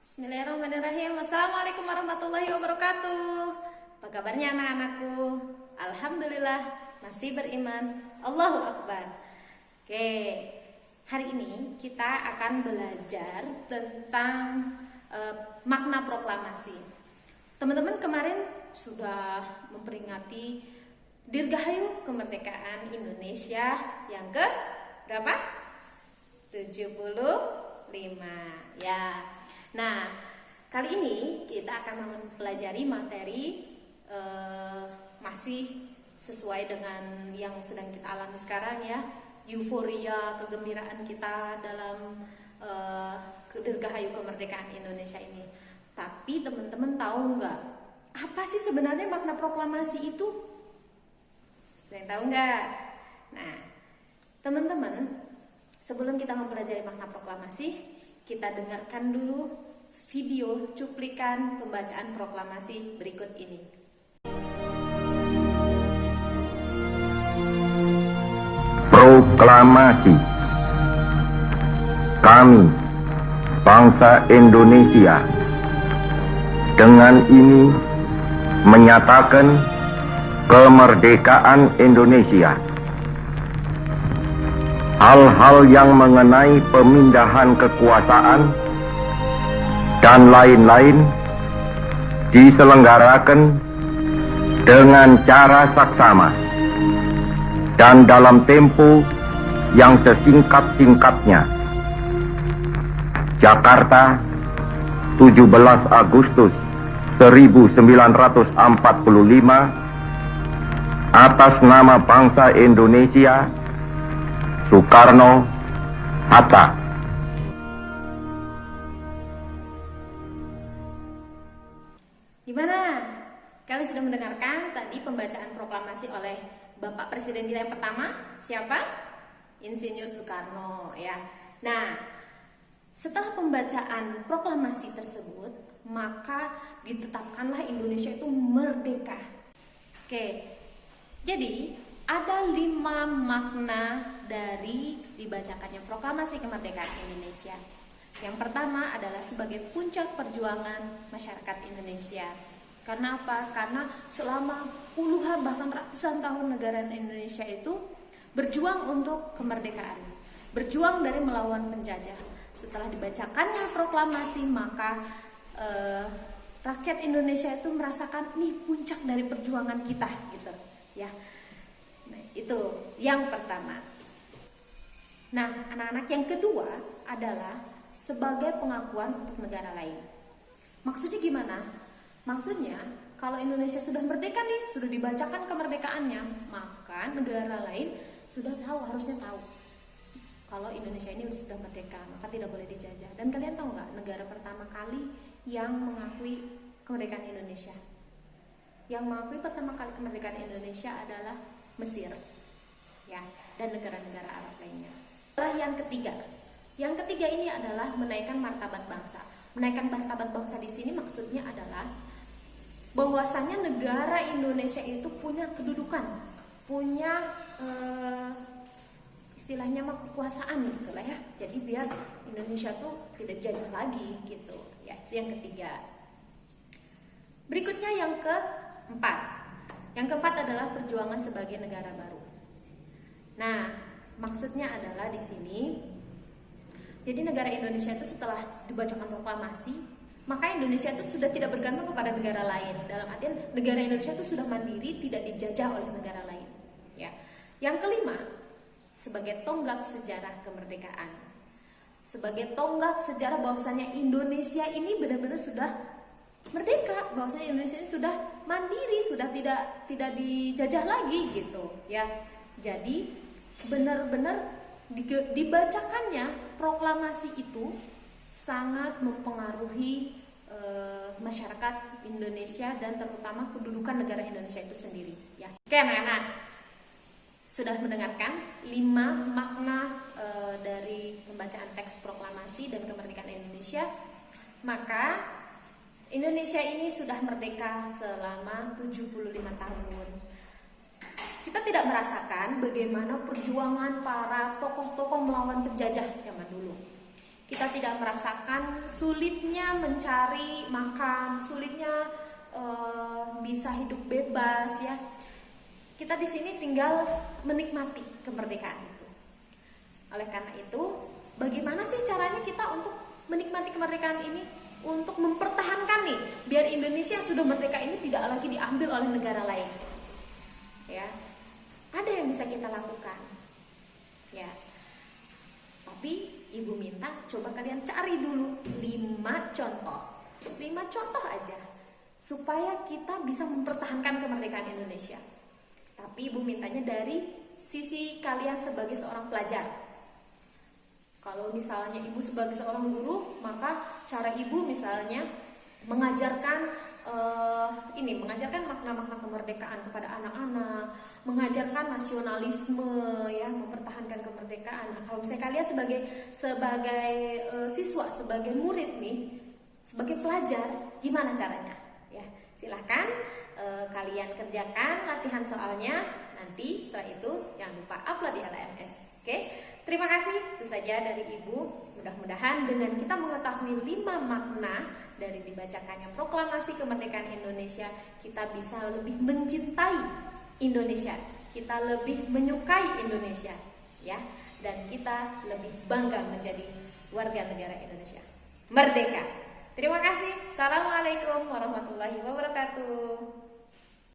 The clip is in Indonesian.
Bismillahirrahmanirrahim. Assalamualaikum warahmatullahi wabarakatuh. Apa kabarnya anak-anakku? Alhamdulillah masih beriman. Allahu Akbar. Oke, hari ini kita akan belajar tentang makna proklamasi. Teman-teman kemarin sudah memperingati Dirgahayu Kemerdekaan Indonesia yang ke berapa? 75 ya. Nah, kali ini kita akan mempelajari materi masih sesuai dengan yang sedang kita alami sekarang ya, euforia, kegembiraan kita dalam Dirgahayu Kemerdekaan Indonesia ini. Tapi teman-teman tahu nggak, apa sih sebenarnya makna proklamasi itu? Ada yang tahu nggak? Nah, teman-teman, sebelum kita mempelajari makna proklamasi, kita dengarkan dulu video cuplikan pembacaan proklamasi berikut ini. Proklamasi. Kami, bangsa Indonesia, dengan ini menyatakan kemerdekaan Indonesia. Hal-hal yang mengenai pemindahan kekuasaan dan lain-lain diselenggarakan dengan cara saksama dan dalam tempo yang sesingkat-singkatnya. Jakarta, 17 Agustus 1945, atas nama bangsa Indonesia, Soekarno Hatta. Gimana? Kalian sudah mendengarkan tadi pembacaan proklamasi oleh Bapak Presiden kita yang pertama, siapa? Insinyur Soekarno ya. Nah, setelah pembacaan proklamasi tersebut, maka ditetapkanlah Indonesia itu merdeka. Oke. Jadi ada 5 makna dari dibacakannya proklamasi kemerdekaan Indonesia. Yang pertama adalah sebagai puncak perjuangan masyarakat Indonesia. Karena apa? Karena selama puluhan bahkan ratusan tahun negara Indonesia itu berjuang untuk kemerdekaan, berjuang dari melawan penjajah. Setelah dibacakannya proklamasi, maka rakyat Indonesia itu merasakan nih puncak dari perjuangan kita gitu ya. Nah, itu yang pertama. Nah, anak-anak, yang kedua adalah sebagai pengakuan untuk negara lain. Maksudnya gimana? Maksudnya kalau Indonesia sudah merdeka nih, sudah dibacakan kemerdekaannya, maka negara lain sudah tahu, harusnya tahu kalau Indonesia ini sudah merdeka, maka tidak boleh dijajah. Dan kalian tahu nggak negara pertama kali yang mengakui kemerdekaan Indonesia? Yang mengakui pertama kali kemerdekaan Indonesia adalah Mesir, ya, dan negara-negara Arab lainnya. Yang ketiga, ini adalah menaikkan martabat bangsa. Menaikkan martabat bangsa di sini maksudnya adalah bahwasanya negara Indonesia itu punya kedudukan, punya istilahnya mah kekuasaan gitu lah ya. Jadi biar Indonesia tuh tidak jajah lagi gitu. Ya, itu yang ketiga. Berikutnya yang keempat. Yang keempat adalah perjuangan sebagai negara baru. Nah, maksudnya adalah di sini, jadi negara Indonesia itu setelah dibacakan proklamasi, maka Indonesia itu sudah tidak bergantung kepada negara lain. Dalam artian negara Indonesia itu sudah mandiri, tidak dijajah oleh negara lain. Ya. Yang kelima, sebagai tonggak sejarah kemerdekaan. Sebagai tonggak sejarah bahwasanya Indonesia ini benar-benar sudah merdeka, bahwasanya Indonesia ini sudah mandiri, sudah tidak dijajah lagi gitu ya. Jadi benar-benar dibacakannya proklamasi itu sangat mempengaruhi masyarakat Indonesia dan terutama kedudukan negara Indonesia itu sendiri ya. Oke anak-anak, sudah mendengarkan 5 makna dari pembacaan teks proklamasi dan kemerdekaan Indonesia. Maka Indonesia ini sudah merdeka selama 75 tahun. Kita tidak merasakan bagaimana perjuangan para tokoh-tokoh melawan penjajah zaman dulu. Kita tidak merasakan sulitnya mencari makan, sulitnya bisa hidup bebas ya. Kita di sini tinggal menikmati kemerdekaan itu. Oleh karena itu, bagaimana sih caranya kita untuk menikmati kemerdekaan ini? Untuk mempertahankan nih, biar Indonesia yang sudah merdeka ini tidak lagi diambil oleh negara lain. Ya, ada yang bisa kita lakukan. Ya, tapi Ibu minta coba kalian cari dulu 5 contoh. 5 contoh aja supaya kita bisa mempertahankan kemerdekaan Indonesia. Tapi Ibu mintanya dari sisi kalian sebagai seorang pelajar. Kalau misalnya Ibu sebagai seorang guru, maka cara Ibu misalnya mengajarkan mengajarkan makna-makna kemerdekaan kepada anak-anak, mengajarkan nasionalisme, ya, mempertahankan kemerdekaan. Nah, kalau misalnya kalian sebagai siswa, sebagai murid nih, sebagai pelajar, gimana caranya? Ya, silahkan kalian kerjakan latihan soalnya. Nanti setelah itu jangan lupa upload di LMS. Oke? Terima kasih. Itu saja dari Ibu. Mudah-mudahan dengan kita mengetahui 5 makna dari dibacakannya proklamasi kemerdekaan Indonesia, kita bisa lebih mencintai Indonesia, kita lebih menyukai Indonesia, ya, dan kita lebih bangga menjadi warga negara Indonesia merdeka. Terima kasih. Assalamualaikum warahmatullahi wabarakatuh.